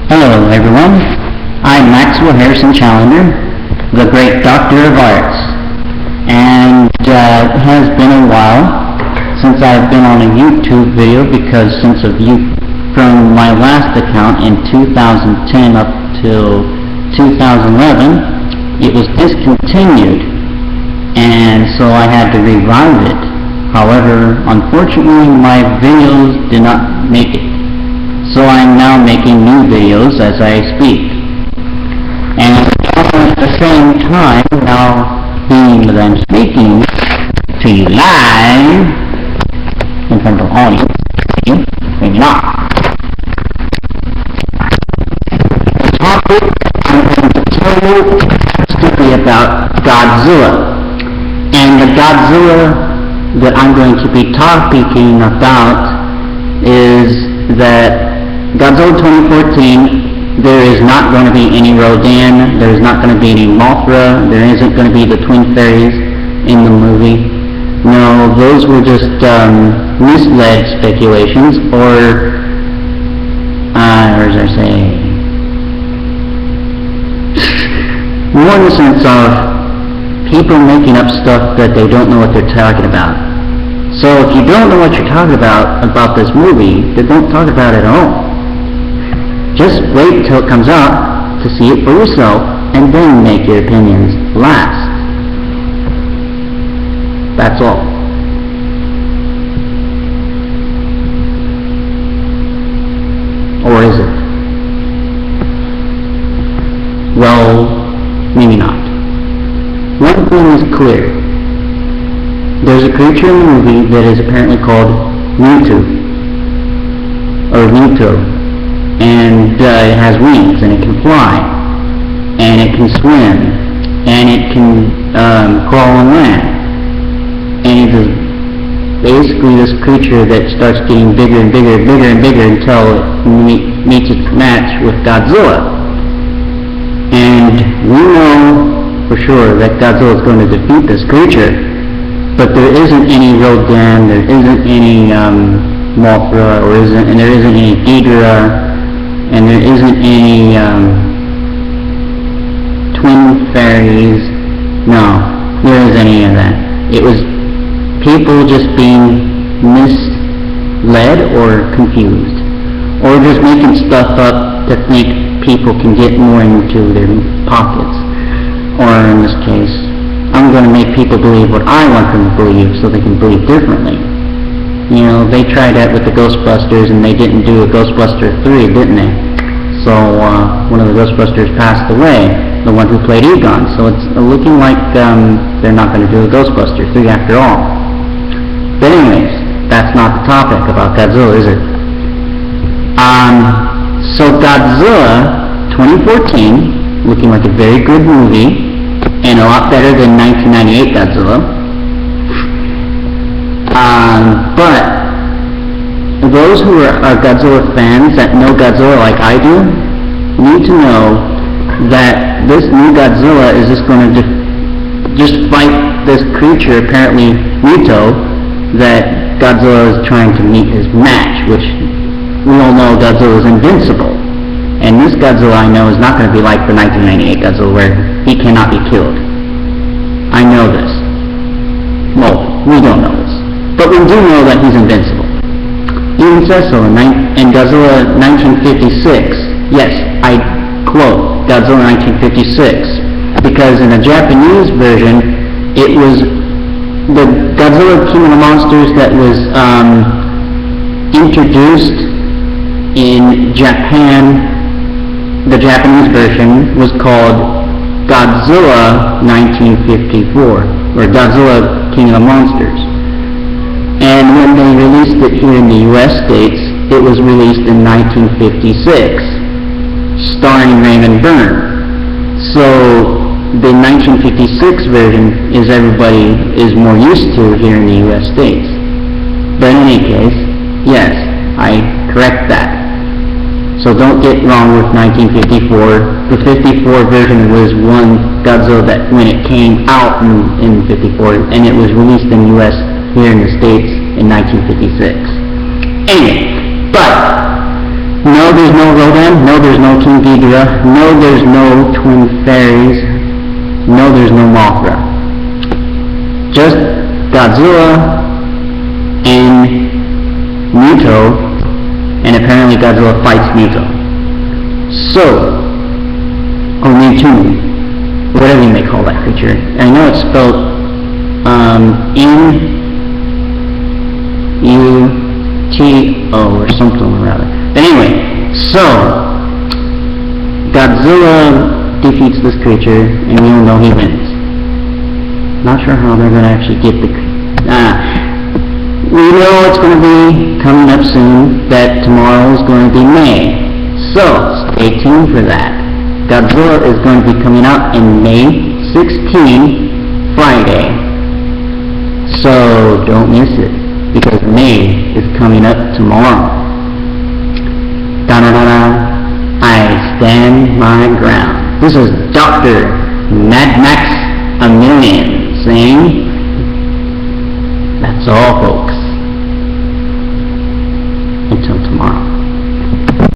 Hello everyone, I'm Maxwell Challender, the great Doctor of Arts, and it has been a while since I've been on a YouTube video because from my last account in 2010 up till 2011, it was discontinued, and so I had to revive it. However, unfortunately, my videos did not make it. So I'm now making new videos as I speak. And at the same time, now being that I'm speaking to you live in front of audience, maybe not. The topic I'm going to tell you is strictly about Godzilla. And the Godzilla that I'm going to be talking about is that Godzilla 2014, there is not going to be any Rodan, there is not going to be any Mothra, there isn't going to be the Twin Fairies in the movie. No, those were just misled speculations, or as I say, more in the sense of people making up stuff that they don't know what they're talking about. So if you don't know what you're talking about this movie, then don't talk about it at all. Just wait till it comes out to see it for yourself, and then make your opinions last. That's all. Or is it? Well, maybe not. One thing is clear. There's a creature in the movie that is apparently called Muto, and it has wings, and it can fly, and it can swim, and it can crawl on land, and it is basically this creature that starts getting bigger and bigger and bigger and bigger until it meets its match with Godzilla. And we know for sure that Godzilla is going to defeat this creature. But there isn't any Rodan, there isn't any Mothra, and there isn't any Ghidorah, and there isn't any Twin Fairies. No, there isn't any of that. It was people just being misled or confused, or just making stuff up to think people can get more into their pockets, or in this case, I'm going to make people believe what I want them to believe so they can believe differently. You know, they tried that with the Ghostbusters and they didn't do a Ghostbuster 3, didn't they? So one of the Ghostbusters passed away, the one who played Egon. So it's looking like they're not going to do a Ghostbuster 3 after all. But anyways, that's not the topic about Godzilla, is it? So Godzilla 2014, looking like a very good movie, and a lot better than 1998 Godzilla. But those who are Godzilla fans that know Godzilla like I do need to know that this new Godzilla is just going to just fight this creature, apparently Muto, that Godzilla is trying to meet his match, which we all know Godzilla is invincible. And this Godzilla, I know, is not going to be like the 1998 Godzilla where he cannot be killed. I know this. Well, we don't know this. But we do know that he's invincible. Even says so in Godzilla 1956. Yes, I quote Godzilla 1956. Because in the Japanese version, it was the Godzilla King of the Monsters that was introduced in Japan. The Japanese version was called Godzilla 1954, or Godzilla King of the Monsters. And when they released it here in the US States, it was released in 1956, starring Raymond Burr. So the 1956 version is everybody is more used to here in the US States. But in any case, yes, I correct that. So don't get wrong with 1954. The 54 version was one Godzilla that when it came out in 54, and it was released in the US here in the States in 1956. Anyway, but No, there's no Rodan. No, there's no King Ghidorah. No, there's no Twin Fairies. No, there's no Mothra. Just Godzilla and Muto, and apparently Godzilla fights Muto. So, or Mewtwo, whatever you may call that creature. I know it's spelled M-U-T-O or something or other. But anyway, so Godzilla defeats this creature, and you'll know he wins. Not sure how they're going to actually get the... we know it's going to be coming up soon, that tomorrow is going to be May. So, stay tuned for that. Godzilla is going to be coming out in May 16, Friday. So, don't miss it, because May is coming up tomorrow. Da-da-da-da, I stand my ground. This is Dr. Mad Max A Million.